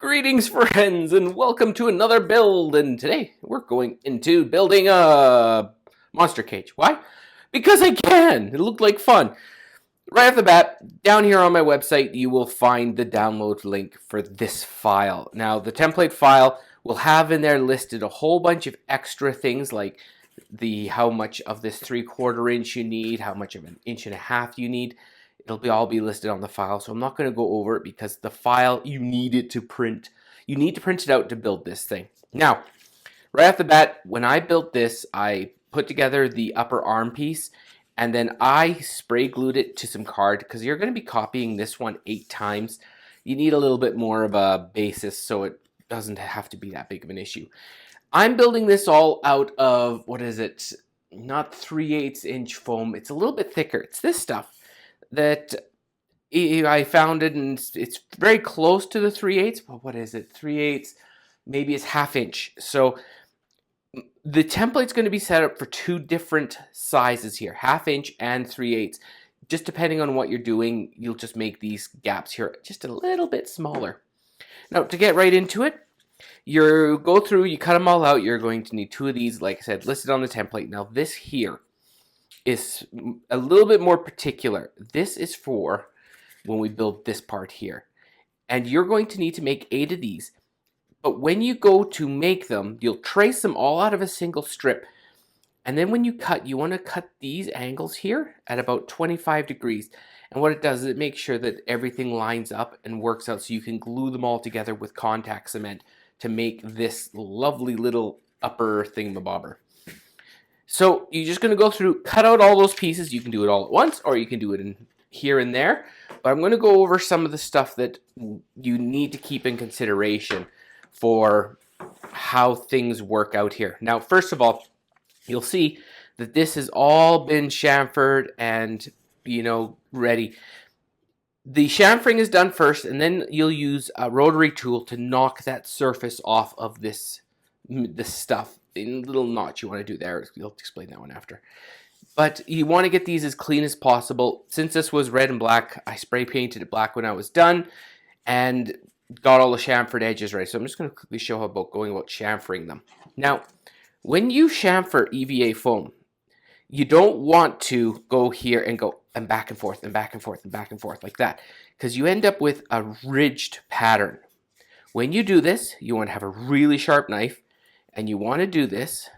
Greetings friends and welcome to another build, and today we're going into building a monster cage. Why? Because I can! It looked like fun. Right off the bat, down here on my website you will find the download link for this file. Now the template file will have in there listed a whole bunch of extra things like how much of this 3/4 inch you need, how much of an 1.5 inch you need. It'll all be listed on the file, so I'm not going to go over it because the file, you need it to print. You need to print it out to build this thing. Now, right off the bat, when I built this, I put together the upper arm piece, and then I spray glued it to some card because you're going to be copying this one 8 times. You need a little bit more of a basis so it doesn't have to be that big of an issue. I'm building this all out of, what is it? Not 3/8 inch foam. It's a little bit thicker. It's this stuff that I found it, and it's very close to the 3/8, but what is it? 3/8, maybe it's 1/2 inch. So the template's going to be set up for 2 different sizes here, 1/2 inch and 3/8. Just depending on what you're doing, you'll just make these gaps here just a little bit smaller. Now, to get right into it, you go through, you cut them all out. You're going to need 2 of these, like I said, listed on the template. Now, this here is a little bit more particular. This is for when we build this part here. And you're going to need to make 8 of these. But when you go to make them, you'll trace them all out of a single strip. And then when you cut, you want to cut these angles here at about 25 degrees. And what it does is it makes sure that everything lines up and works out so you can glue them all together with contact cement to make this lovely little upper thingamabobber. So you're just going to go through, cut out all those pieces. You can do it all at once, or you can do it in here and there. But I'm going to go over some of the stuff that you need to keep in consideration for how things work out here. Now, first of all, you'll see that this has all been chamfered and, ready. The chamfering is done first, and then you'll use a rotary tool to knock that surface off of this stuff. In little notch you want to do there. You'll explain that one after. But you want to get these as clean as possible. Since this was red and black, I spray painted it black when I was done and got all the chamfered edges ready. So I'm just going to quickly show how about going about chamfering them. Now, when you chamfer EVA foam, you don't want to go here and go and back and forth and back and forth and back and forth like that, because you end up with a ridged pattern. When you do this, you want to have a really sharp knife, and you want to do this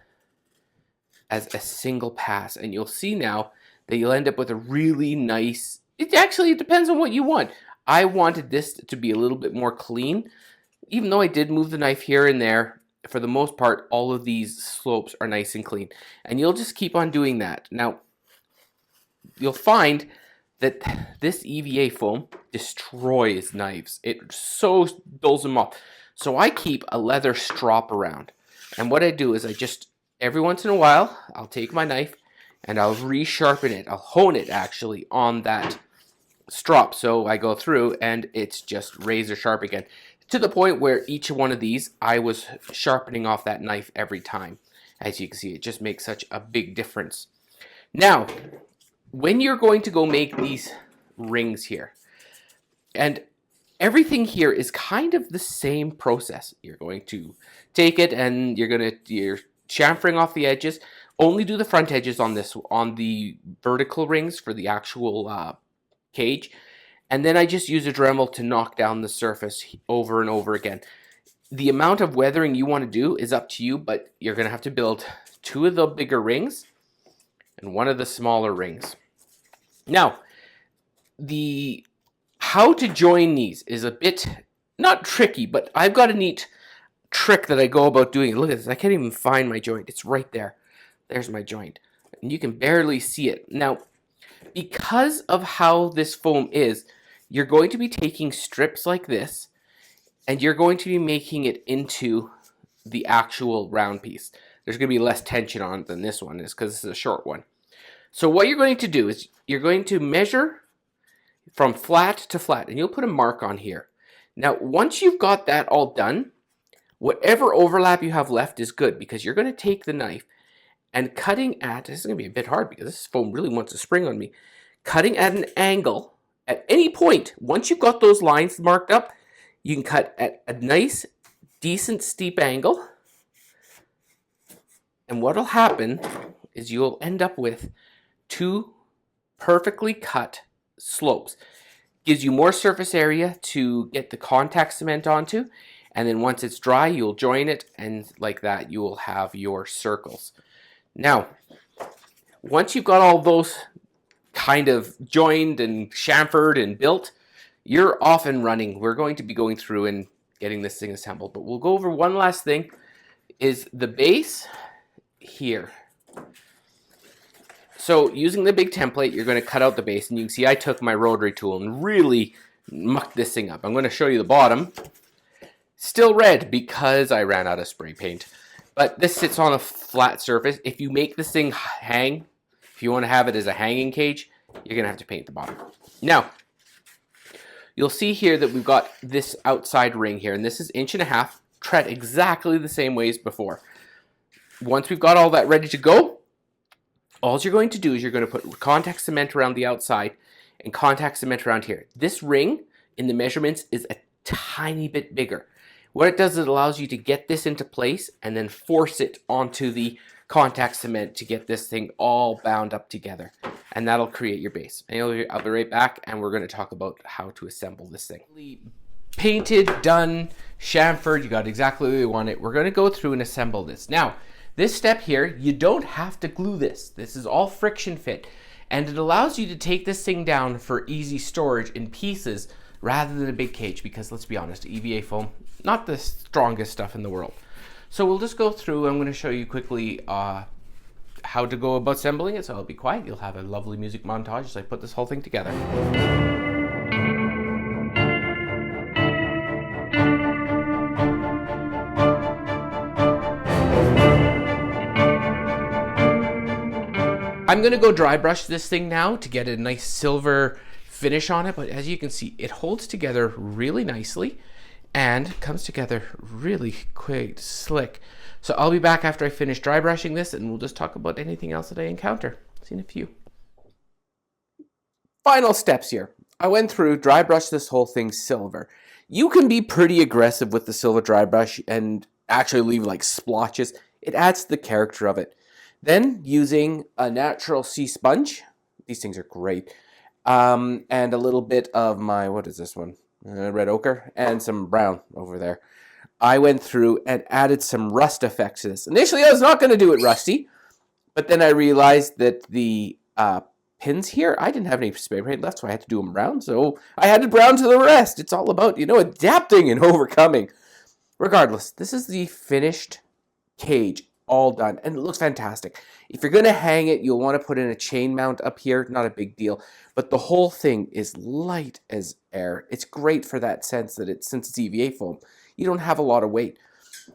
as a single pass. And you'll see now that you'll end up with a really nice, it depends on what you want. I wanted this to be a little bit more clean. Even though I did move the knife here and there, for the most part, all of these slopes are nice and clean. And you'll just keep on doing that. Now, you'll find that this EVA foam destroys knives. It so dulls them off. So I keep a leather strop around. And what I do is I just, every once in a while, I'll take my knife and I'll resharpen it. I'll hone it actually on that strop. So I go through and it's just razor sharp again. To the point where each one of these, I was sharpening off that knife every time. As you can see, it just makes such a big difference. Now, when you're going to go make these rings here, and everything here is kind of the same process. You're going to take it and you're chamfering off the edges. Only do the front edges on the vertical rings for the actual cage. And then I just use a Dremel to knock down the surface over and over again. The amount of weathering you want to do is up to you, but you're going to have to build 2 of the bigger rings and 1 of the smaller rings. Now, how to join these is a bit, not tricky, but I've got a neat trick that I go about doing. Look at this. I can't even find my joint. It's right there. There's my joint. And you can barely see it. Now, because of how this foam is, you're going to be taking strips like this, and you're going to be making it into the actual round piece. There's going to be less tension on it than this one is because this is a short one. So what you're going to do is you're going to measure from flat to flat, and you'll put a mark on here. Now, once you've got that all done, whatever overlap you have left is good, because you're going to take the knife and cutting at, this is going to be a bit hard because this foam really wants to spring on me, cutting at an angle at any point. Once you've got those lines marked up, You can cut at a nice, decent, steep angle. And what'll happen is you'll end up with two perfectly cut slopes. Gives you more surface area to get the contact cement onto, and then once it's dry, you'll join it, and like that, you will have your circles. Now, once you've got all those kind of joined and chamfered and built, you're off and running. We're going to be going through and getting this thing assembled, but we'll go over one last thing, is the base here. So using the big template, you're going to cut out the base, and you can see I took my rotary tool and really mucked this thing up. I'm going to show you the bottom. Still red because I ran out of spray paint, but this sits on a flat surface. If you make this thing hang, if you want to have it as a hanging cage, you're going to have to paint the bottom. Now, you'll see here that we've got this outside ring here, and this is 1.5 inches, tread exactly the same way as before. Once we've got all that ready to go, all you're going to do is you're going to put contact cement around the outside and contact cement around here. This ring in the measurements is a tiny bit bigger. What it does is it allows you to get this into place and then force it onto the contact cement to get this thing all bound up together. And that'll create your base. And I'll be right back, and we're going to talk about how to assemble this thing. Painted, done, chamfered, you got exactly where you want it. We're going to go through and assemble this. Now, this step here, you don't have to glue this. This is all friction fit. And it allows you to take this thing down for easy storage in pieces rather than a big cage, because let's be honest, EVAfoam, not the strongest stuff in the world. So we'll just go through. I'm going to show you quickly how to go about assembling it, so I'll be quiet. You'll have a lovely music montage as I put this whole thing together. I'm going to go dry brush this thing now to get a nice silver finish on it, but as you can see, it holds together really nicely and comes together really quick, slick. So I'll be back after I finish dry brushing this, and we'll just talk about anything else that I encounter. See you in a few. Final steps here. I went through, dry brushed this whole thing silver. You can be pretty aggressive with the silver dry brush and actually leave like splotches. It adds to the character of it. Then using a natural sea sponge, these things are great, and a little bit of my, what is this one? Red ochre, and some brown over there. I went through and added some rust effects to this. Initially, I was not going to do it rusty, but then I realized that the pins here, I didn't have any spray paint left, so I had to do them brown. So I added brown to the rest. It's all about, you know, adapting and overcoming. Regardless, this is the finished cage, all done, and it looks fantastic. If you're going to hang it, you'll want to put in a chain mount up here. Not a big deal, but the whole thing is light as air. It's great for that sense that since it's EVAfoam, you don't have a lot of weight.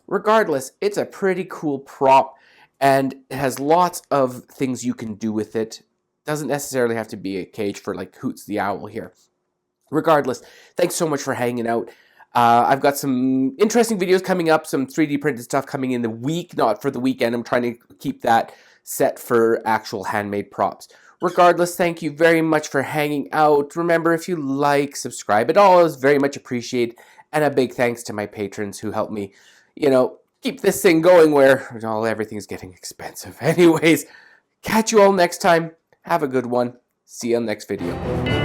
Regardless, it's a pretty cool prop, and it has lots of things you can do with it. Doesn't necessarily have to be a cage for like Hoots the Owl here. Regardless, thanks so much for hanging out. I've got some interesting videos coming up, some 3D printed stuff coming in the week, not for the weekend. I'm trying to keep that set for actual handmade props. Regardless, thank you very much for hanging out. Remember, if you like, subscribe. It all is very much appreciated. And a big thanks to my patrons who help me, you know, keep this thing going where everything's getting expensive. Anyways, catch you all next time. Have a good one. See you on the next video.